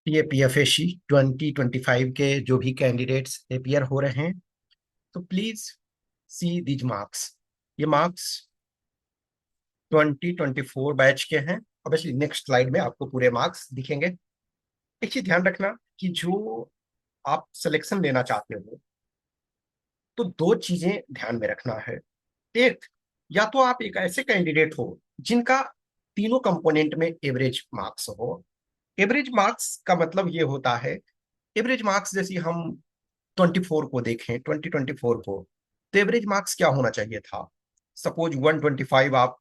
PAPFSC 2025 के जो भी कैंडिडेट्स अपियर हो रहे हैं, तो प्लीज सी दीज मार्क्स। ये मार्क्स 2024 बैच के हैं। ऑब्वियसली नेक्स्ट स्लाइड में आपको पूरे मार्क्स दिखेंगे। एक चीज ध्यान रखना कि जो आप सिलेक्शन लेना चाहते हो, तो दो चीजें ध्यान में रखना है। एक, या तो आप एक ऐसे कैंडिडेट हो जिनका तीनों कंपोनेंट में एवरेज मार्क्स हो। एवरेज मार्क्स का मतलब ये होता है, एवरेज मार्क्स जैसे हम 24 को देखें, 2024 को, तो एवरेज मार्क्स क्या होना चाहिए था? सपोज 125 आप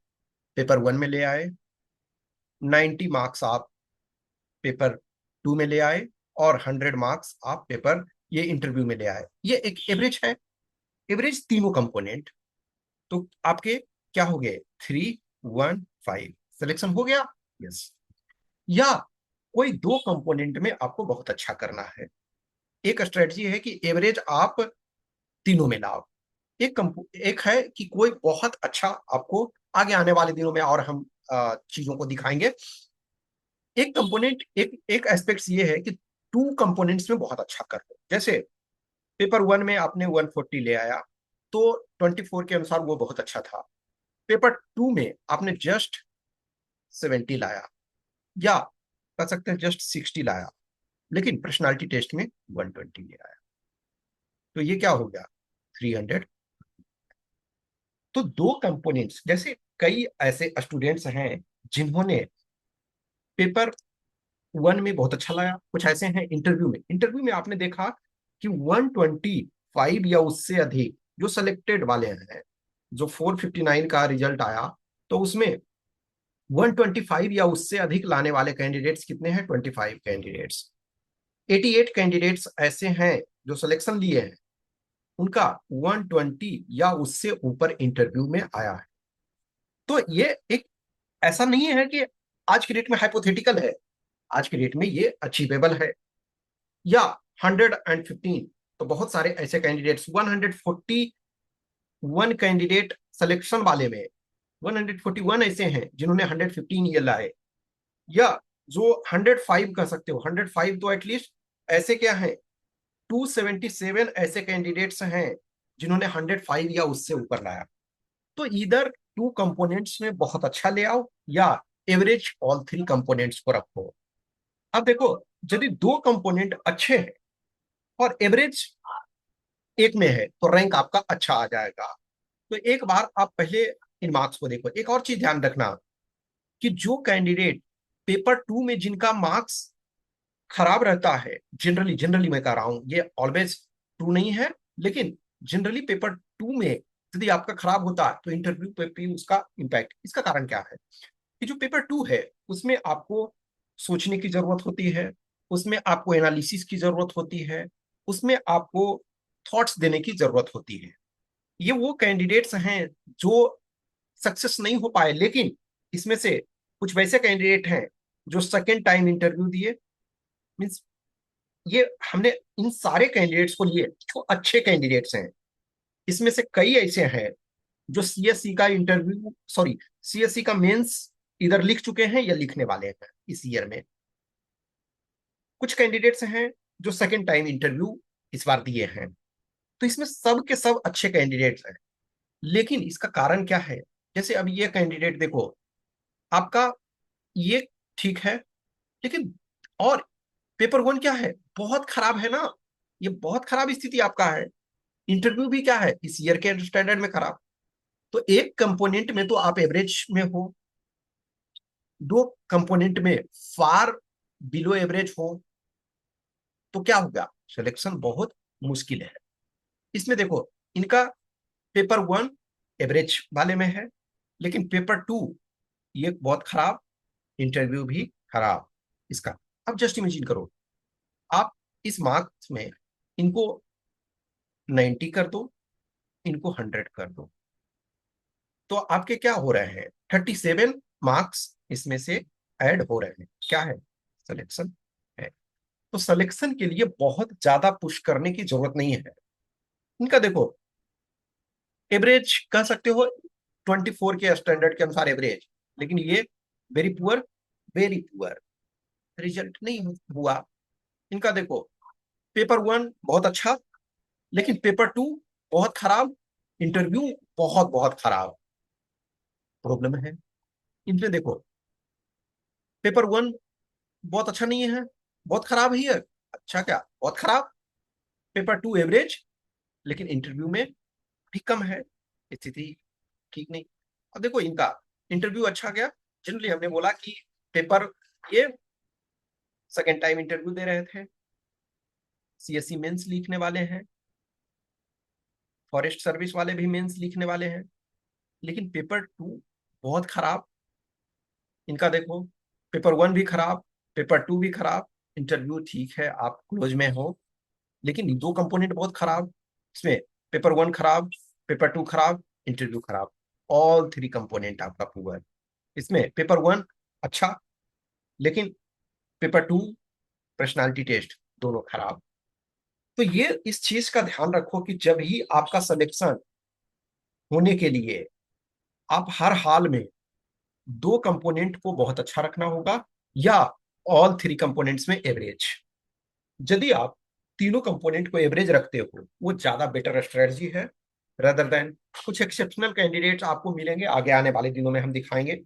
पेपर वन में ले आए, 90 मार्क्स आप पेपर टू में ले आए, और 100 मार्क्स आप पेपर ये इंटरव्यू में ले आए। ये एक एवरेज है। एवरेज तीनों कंपोनेंट। तो आपके क्या हो गए? 315 सिलेक्शन हो गया। यस। या कोई दो कंपोनेंट में आपको बहुत अच्छा करना है। एक स्ट्रेटजी है कि एवरेज आप तीनों में लाओ। एक है कि कोई बहुत अच्छा आपको आगे आने वाले दिनों में, और हम चीजों को दिखाएंगे। एक कंपोनेंट, एक एस्पेक्ट ये है कि टू कंपोनेंट्स में बहुत अच्छा कर लो। जैसे पेपर वन में आपने 140 ले आया, तो 24 के अनुसार वो बहुत अच्छा था। पेपर टू में आपने जस्ट 70 लाया, या कह सकते हैं जस्ट 60 लाया, लेकिन पर्सनालिटी टेस्ट में 120 ले आया, तो ये क्या हो गया? 300। तो दो कंपोनेंट्स, जैसे कई ऐसे स्टूडेंट्स हैं जिन्होंने पेपर वन में बहुत अच्छा लाया, कुछ ऐसे हैं इंटरव्यू में आपने देखा कि 125 या उससे अधिक जो सिलेक्टेड वाले हैं, जो 459 का रिजल्ट आया, तो उसमें 125 या उससे अधिक लाने वाले कैंडिडेट्स कितने हैं? 25 कैंडिडेट्स। 88 कैंडिडेट्स ऐसे हैं जो सिलेक्शन लिए हैं, उनका 120 या उससे ऊपर इंटरव्यू में आया है। तो ये एक ऐसा नहीं है कि आज की डेट में हाइपोथेटिकल है, आज की डेट में ये अचीवेबल है। या 115, तो बहुत सारे ऐसे कैंडिडेट्स, 141 कैंडिडेट सिलेक्शन वाले में 141 ऐसे हैं जिन्होंने 115 ये लाए। या जो 105 कह सकते हो, 105 तो एटलीस्ट ऐसे क्या है, 277 ऐसे कैंडिडेट्स हैं जिन्होंने 105 या उससे ऊपर लाया। तो इधर टू कंपोनेंट्स में बहुत अच्छा ले आओ, या एवरेज ऑल थ्री कंपोनेंट्स को रखो। अब देखो, यदि दो कंपोनेंट अच्छे हैं और एवरेज एक में है, तो रैंक आपका अच्छा आ जाएगा। तो एक बार आप पहले इन मार्क्स को देखो। एक और चीज ध्यान रखना कि जो कैंडिडेट पेपर टू में जिनका मार्क्स खराब रहता है, जनरली जनरली मैं कह रहा हूं, ये ऑलवेज ट्रू नहीं है, लेकिन जनरली पेपर टू में यदि आपका खराब होता है, तो इंटरव्यू पे भी उसका इम्पैक्ट। इसका कारण क्या है कि जो पेपर टू है उसमें आपको सोचने की जरूरत होती है, उसमें आपको एनालिसिस की जरूरत होती है, उसमें आपको थॉट्स देने की जरूरत होती है। ये वो कैंडिडेट्स हैं जो सक्सेस नहीं हो पाए, लेकिन इसमें से कुछ वैसे कैंडिडेट हैं जो सेकेंड टाइम इंटरव्यू दिए। मीन्स ये हमने इन सारे कैंडिडेट्स को लिए जो अच्छे कैंडिडेट्स हैं। इसमें से कई ऐसे हैं जो सीएससी का इंटरव्यू, सॉरी, सीएससी का मेंस इधर लिख चुके हैं या लिखने वाले हैं इस ईयर में। कुछ कैंडिडेट्स हैं जो सेकेंड टाइम इंटरव्यू इस बार दिए हैं। तो इसमें सब के सब अच्छे कैंडिडेट्स हैं, लेकिन इसका कारण क्या है? जैसे अब ये कैंडिडेट देखो, आपका ये ठीक है, लेकिन और पेपर वन क्या है? बहुत खराब है ना। ये बहुत खराब स्थिति आपका है। इंटरव्यू भी क्या है, इस ईयर के स्टैंडर्ड में खराब। तो एक कंपोनेंट में तो आप एवरेज में हो, दो कंपोनेंट में फार बिलो एवरेज हो, तो क्या होगा? सिलेक्शन बहुत मुश्किल है। इसमें देखो, इनका पेपर वन एवरेज वाले में है, लेकिन पेपर टू ये बहुत खराब, इंटरव्यू भी खराब इसका। अब जस्ट इमेजिन करो, आप इस मार्क्स में इनको 90 कर दो, इनको 100 कर दो, तो आपके क्या हो रहे हैं? 37 मार्क्स इसमें से ऐड हो रहे हैं। क्या है? सिलेक्शन है। तो सिलेक्शन के लिए बहुत ज्यादा पुश करने की जरूरत नहीं है। इनका देखो, एवरेज कह सकते हो 24 के स्टैंडर्ड के अनुसार एवरेज, लेकिन ये very poor, very poor result नहीं हुआ। इनका देखो, पेपर वन बहुत अच्छा, लेकिन पेपर टू बहुत खराब, इंटरव्यू बहुत बहुत खराब। प्रॉब्लम है इनमें। देखो, पेपर वन बहुत अच्छा नहीं है, बहुत खराब ही है। अच्छा क्या, बहुत खराब। पेपर टू एवरेज, लेकिन इंटरव्यू में भी कम है, स्थिति ठीक नहीं। अब देखो इनका इंटरव्यू अच्छा गया। जनरली हमने बोला कि पेपर ये सेकेंड टाइम इंटरव्यू दे रहे थे, सीएससी मेंस लिखने वाले हैं, फॉरेस्ट सर्विस वाले भी मेंस लिखने वाले हैं, लेकिन पेपर टू बहुत खराब। इनका देखो, पेपर वन भी खराब, पेपर टू भी खराब, इंटरव्यू ठीक है, आप क्लोज में हो, लेकिन दो कंपोनेंट बहुत खराब इसमें। पेपर वन खराब, पेपर टू खराब, इंटरव्यू खराब, ऑल थ्री कंपोनेंट आपका पुअर। इसमें पेपर वन अच्छा, लेकिन पेपर टू पर्सनालिटी टेस्ट दोनों खराब। तो ये इस चीज का ध्यान रखो कि जब ही आपका सिलेक्शन होने के लिए आप हर हाल में दो कंपोनेंट को बहुत अच्छा रखना होगा, या ऑल थ्री कंपोनेंट्स में एवरेज। यदि आप तीनों कंपोनेंट को एवरेज रखते हो, वो ज्यादा बेटर स्ट्रेटजी है, रदर देन कुछ एक्सेप्शनल कैंडिडेट्स आपको मिलेंगे आगे आने वाले दिनों में, हम दिखाएंगे,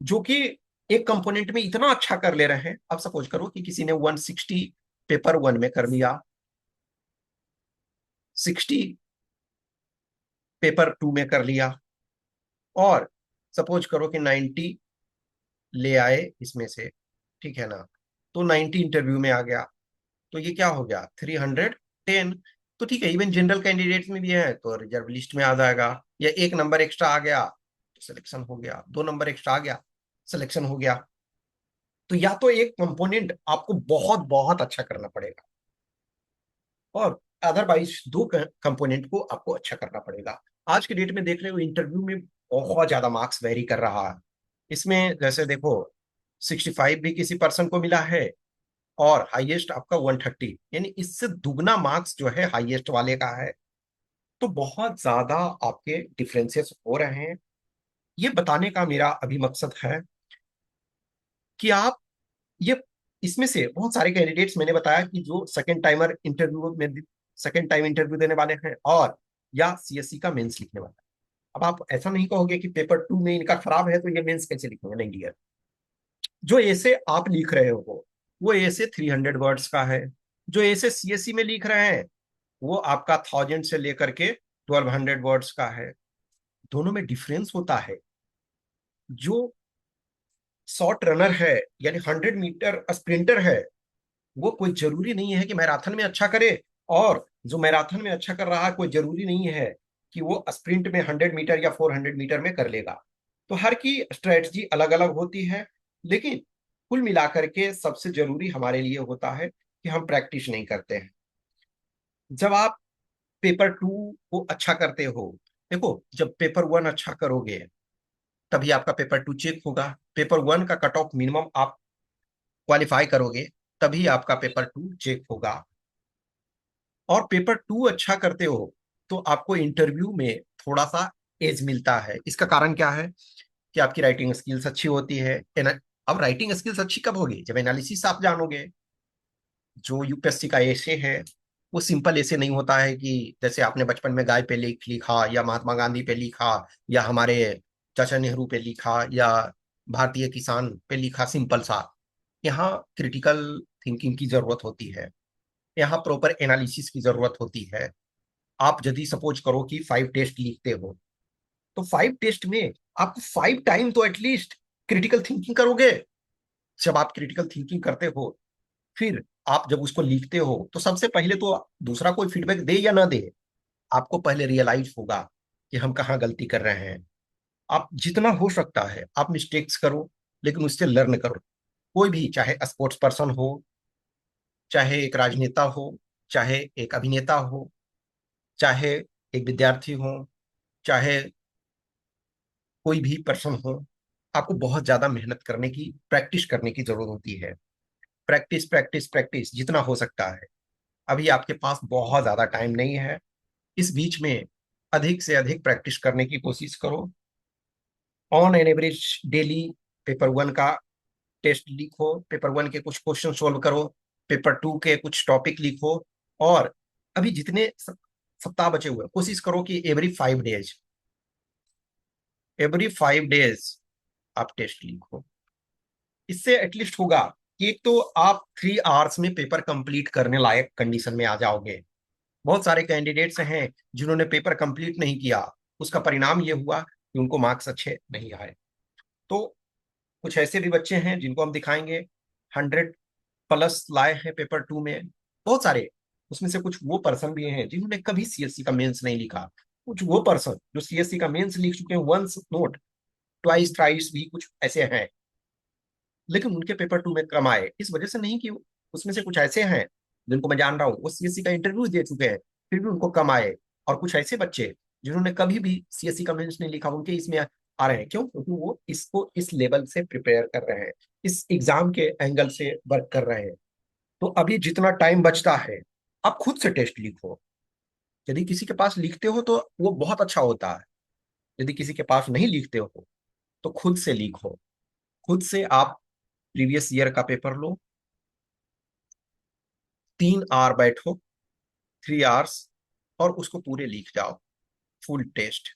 जो कि एक कंपोनेंट में इतना अच्छा कर ले रहे हैं। अब सपोज करो कि किसी ने 160 पेपर वन में कर लिया, 60 पेपर टू में कर लिया, और सपोज करो कि 90 ले आए इसमें से, ठीक है ना, तो 90 इंटरव्यू में आ गया, तो ये क्या हो गया, 310। तो ठीक है, इवन जनरल कैंडिडेट्स में भी है तो रिजर्व लिस्ट में आ जाएगा, या एक नंबर एक्स्ट्रा आ गया तो सिलेक्शन हो गया, दो नंबर एक्स्ट्रा आ गया सिलेक्शन हो गया। तो या तो एक कंपोनेंट आपको बहुत बहुत अच्छा करना पड़ेगा, और अदरवाइज दो कंपोनेंट को आपको अच्छा करना पड़ेगा। आज के डेट में देख रहे हो इंटरव्यू में बहुत ज्यादा मार्क्स वेरी कर रहा है। इसमें जैसे देखो, 65 भी किसी पर्सन को मिला है, और हाईएस्ट आपका 130, यानी इससे दुगना मार्क्स जो है हाईएस्ट वाले का है। तो बहुत ज्यादा आपके डिफरेंसेस हो रहे हैं। ये बताने का मेरा अभी मकसद है कि आप ये, इसमें से बहुत सारे कैंडिडेट्स मैंने बताया कि जो सेकंड टाइम इंटरव्यू देने वाले हैं, और या सीएससी का मेंस लिखने वाला है। अब आप ऐसा नहीं कहोगे कि पेपर टू में इनका खराब है तो ये मेंस कैसे लिखेंगे, नहीं डियर। जो ऐसे आप लिख रहे हो वो ऐसे 300 वर्ड्स का है, जो ऐसे सीएससी में लिख रहे हैं वो आपका 1000 से लेकर के 1200 वर्ड्स का है। दोनों में डिफरेंस होता है। जो शॉर्ट रनर है, यानी 100 मीटर स्प्रिंटर है, वो कोई जरूरी नहीं है कि मैराथन में अच्छा करे, और जो मैराथन में अच्छा कर रहा है कोई जरूरी नहीं है कि वो स्प्रिंट में 100 मीटर या 400 मीटर में कर लेगा। तो हर की स्ट्रेटजी अलग अलग होती है, लेकिन कुल मिलाकर के सबसे जरूरी हमारे लिए होता है कि हम प्रैक्टिस नहीं करते हैं। जब आप पेपर टू को अच्छा करते हो, देखो जब पेपर वन अच्छा करोगे तभी आपका पेपर टू चेक होगा। पेपर वन का कट ऑफ मिनिमम आप क्वालिफाई करोगे, तभी आपका पेपर टू चेक होगा। और पेपर टू अच्छा करते हो तो आपको इंटरव्यू में थोड़ा सा एज मिलता है। इसका कारण क्या है कि आपकी राइटिंग स्किल्स अच्छी होती है। अब राइटिंग स्किल्स अच्छी कब होगी, जब एनालिसिस आप जानोगे। जो यूपीएससी का एसे है वो सिंपल ऐसे नहीं होता है कि जैसे आपने बचपन में गाय पे लिखा, या महात्मा गांधी पे लिखा, या हमारे चाचा नेहरू पे लिखा, या भारतीय किसान पे लिखा, सिंपल सा। यहाँ क्रिटिकल थिंकिंग की जरूरत होती है, यहाँ प्रॉपर एनालिसिस की जरूरत होती है। आप यदि सपोज करो कि 5 टेस्ट लिखते हो, तो 5 टेस्ट में आप 5 टाइम तो एटलीस्ट क्रिटिकल थिंकिंग करोगे। जब आप क्रिटिकल थिंकिंग करते हो, फिर आप जब उसको लिखते हो, तो सबसे पहले तो दूसरा कोई फीडबैक दे या ना दे, आपको पहले रियलाइज होगा कि हम कहाँ गलती कर रहे हैं। आप जितना हो सकता है आप मिस्टेक्स करो, लेकिन उससे लर्न करो। कोई भी, चाहे स्पोर्ट्स पर्सन हो, चाहे एक राजनेता हो, चाहे एक अभिनेता हो, चाहे एक विद्यार्थी हो, चाहे कोई भी पर्सन हो, आपको बहुत ज्यादा मेहनत करने की, प्रैक्टिस करने की जरूरत होती है। प्रैक्टिस प्रैक्टिस प्रैक्टिस जितना हो सकता है। अभी आपके पास बहुत ज्यादा टाइम नहीं है, इस बीच में अधिक से अधिक प्रैक्टिस करने की कोशिश करो। On an average daily paper one का टेस्ट लिखो, पेपर वन के कुछ क्वेश्चन सोल्व करो, पेपर 2 के कुछ टॉपिक लिखो, और अभी जितने सप्ताह बचे हुए कोशिश करो कि एवरी 5 डेज आप टेस्ट लिखो। इससे एटलीस्ट होगा कि एक तो आप 3 आवर्स में पेपर कंप्लीट करने लायक कंडीशन में आ जाओगे। बहुत सारे कैंडिडेट्स हैं जिन्होंने पेपर कंप्लीट नहीं किया, उसका परिणाम ये हुआ कि उनको मार्क्स अच्छे नहीं आए। तो कुछ ऐसे भी बच्चे हैं जिनको हम दिखाएंगे 100+ लाए हैं पेपर 2 में, बहुत सारे। उसमें से कुछ वो पर्सन भी हैं जिन्होंने कभी सीएससी का मेंस नहीं लिखा, कुछ वो पर्सन जो सीएससी का मेंस लिख चुके हैं, वंस नोट ट्वाइस ट्राइस भी कुछ ऐसे हैं, लेकिन उनके पेपर 2 में कम आए। इस वजह से नहीं कि उसमें से कुछ ऐसे हैं जिनको मैं जान रहा हूँ वो सीएससी का इंटरव्यू दे चुके हैं, फिर भी उनको कम आए। और कुछ ऐसे बच्चे जिन्होंने कभी भी सीएससी का मेंस नहीं लिखा, उनके इसमें आ रहे हैं। क्यों? क्योंकि वो इसको इस लेवल से प्रिपेयर कर रहे हैं, इस एग्जाम के एंगल से वर्क कर रहे हैं। तो अभी जितना टाइम बचता है, आप खुद से टेस्ट लिखो। यदि किसी के पास लिखते हो तो वो बहुत अच्छा होता है, यदि किसी के पास नहीं लिखते हो तो खुद से लिखो। खुद से आप प्रीवियस ईयर का पेपर लो, 3 आवर बैठो, 3 आवर्स, और उसको पूरे लिख जाओ, फुल टेस्ट।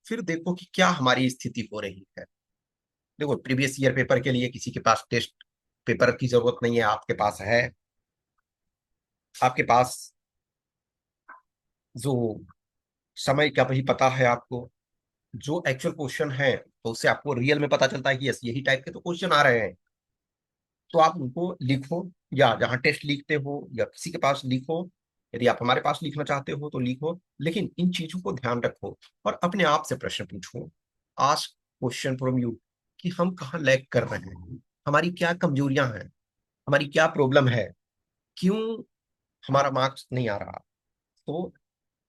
फिर देखो कि क्या हमारी स्थिति हो रही है। देखो, प्रीवियस ईयर पेपर के लिए किसी के पास टेस्ट पेपर की जरूरत नहीं है, आपके पास है। आपके पास जो समय का भी पता है आपको, जो एक्चुअल क्वेश्चन है, तो उससे आपको रियल में पता चलता है कि यस यही टाइप के तो क्वेश्चन आ रहे हैं। तो आप उनको लिखो, या जहाँ टेस्ट लिखते हो या किसी के पास लिखो। यदि आप हमारे पास लिखना चाहते हो तो लिखो, लेकिन इन चीजों को ध्यान रखो और अपने आप से प्रश्न पूछो। आस्क क्वेश्चन फ्रॉम यू कि हम कहाँ लैग कर रहे हैं, हमारी क्या कमजोरियां हैं, हमारी क्या प्रॉब्लम है, क्यों हमारा मार्क्स नहीं आ रहा। तो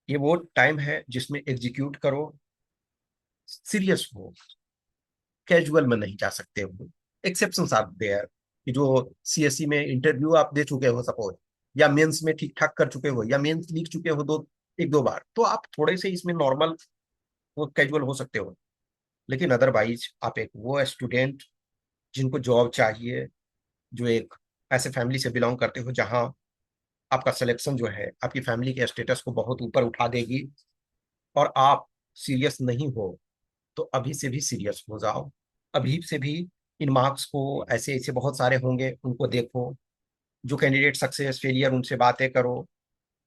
ये वो टाइम है जिसमें एग्जीक्यूट करो, सीरियस हो, कैजुअल में नहीं जा सकते हो। एक्सेप्शन आर देयर कि जो सीएससी में इंटरव्यू आप दे चुके हो सपोज, या मेंस में ठीक ठाक कर चुके हो, या मेंस लिख चुके हो दो एक दो बार, तो आप थोड़े से इसमें नॉर्मल वो कैजुअल हो सकते हो। लेकिन अदरवाइज आप एक वो स्टूडेंट जिनको जॉब चाहिए, जो एक ऐसे फैमिली से बिलोंग करते हो जहां आपका सिलेक्शन जो है आपकी फैमिली के स्टेटस को बहुत ऊपर उठा देगी, और आप सीरियस नहीं हो, तो अभी से भी सीरियस हो जाओ। अभी से भी इन मार्क्स को, ऐसे ऐसे बहुत सारे होंगे उनको देखो। जो कैंडिडेट सक्सेस फेलियर, उनसे बातें करो।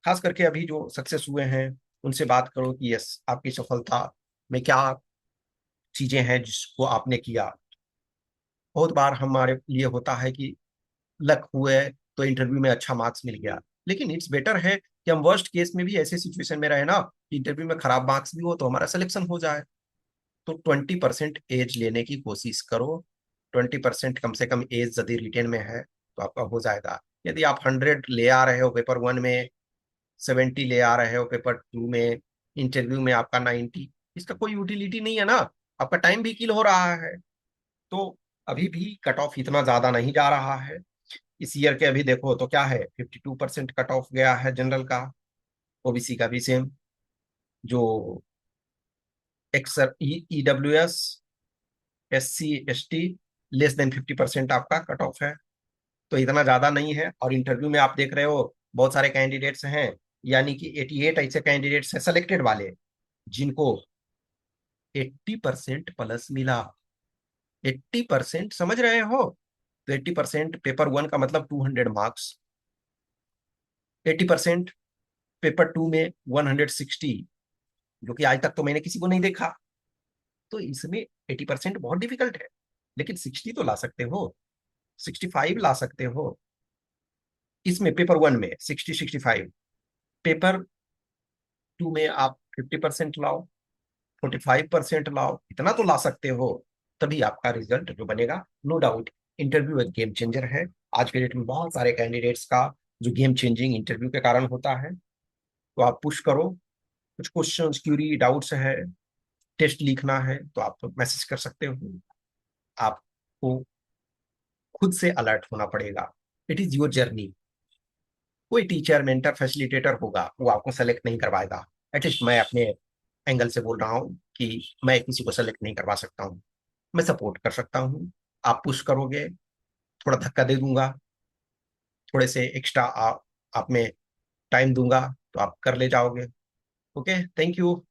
खास करके अभी जो सक्सेस हुए हैं उनसे बात करो कि यस आपकी सफलता में क्या चीजें हैं जिसको आपने किया। बहुत बार हमारे लिए होता है कि लक हुए तो इंटरव्यू में अच्छा मार्क्स मिल गया, लेकिन इट्स बेटर है कि हम वर्स्ट केस में भी ऐसे सिचुएशन में रहे ना कि इंटरव्यू में खराब मार्क्स भी हो तो हमारा सिलेक्शन हो जाए। तो 20% एज लेने की कोशिश करो। 20% कम से कम एज यदि रिटेन में है तो आपका हो जाएगा। यदि आप 100 ले आ रहे हो पेपर 1 में, 70 ले आ रहे हो पेपर 2 में, इंटरव्यू में आपका 90, इसका कोई यूटिलिटी नहीं है ना। आपका टाइम भी किल हो रहा है। तो अभी भी कट ऑफ इतना ज्यादा नहीं जा रहा है। इस ईयर के अभी देखो तो क्या है, 52% कट ऑफ गया है जनरल का, ओबीसी का भी सेम। जो एक्सर EWS, SC ST, less than 50% आपका कट ऑफ है। तो इतना ज्यादा नहीं है। और इंटरव्यू में आप देख रहे हो बहुत सारे कैंडिडेट्स हैं, यानी कि 88 ऐसे कैंडिडेट्स हैं सेलेक्टेड वाले जिनको 80% प्लस मिला। 80% समझ रहे हो? तो 80% पेपर 1 का मतलब 200 मार्क्स, 80% पेपर 2 में 160, जो कि आज तक तो मैंने किसी को नहीं देखा। तो इसमें 80% बहुत डिफिकल्ट है, लेकिन 60 तो ला सकते हो, 65 ला सकते हो। इसमें पेपर 1 में 60 65, पेपर 2 में आप 50% लाओ, 45% लाओ, इतना तो ला सकते हो। तभी आपका रिजल्ट जो बनेगा, नो डाउट इंटरव्यू एक गेम चेंजर है। आज के डेट में बहुत सारे कैंडिडेट्स का जो गेम चेंजिंग इंटरव्यू के कारण होता है। तो आप पुश करो। कुछ क्वेश्चन क्यूरी डाउट्स है, टेस्ट लिखना है तो आप मैसेज कर सकते हो। आपको खुद से अलर्ट होना पड़ेगा। It is your journey. कोई टीचर मेंटर फैसिलिटेटर होगा वो आपको सेलेक्ट नहीं करवाएगा। एटलीस्ट मैं अपने एंगल से बोल रहा हूँ कि मैं किसी को सेलेक्ट नहीं करवा सकता हूँ, मैं सपोर्ट कर सकता हूँ। आप पुश करोगे, थोड़ा धक्का दे दूंगा, थोड़े से एक्स्ट्रा आप में टाइम दूंगा तो आप कर ले जाओगे। Okay, thank you.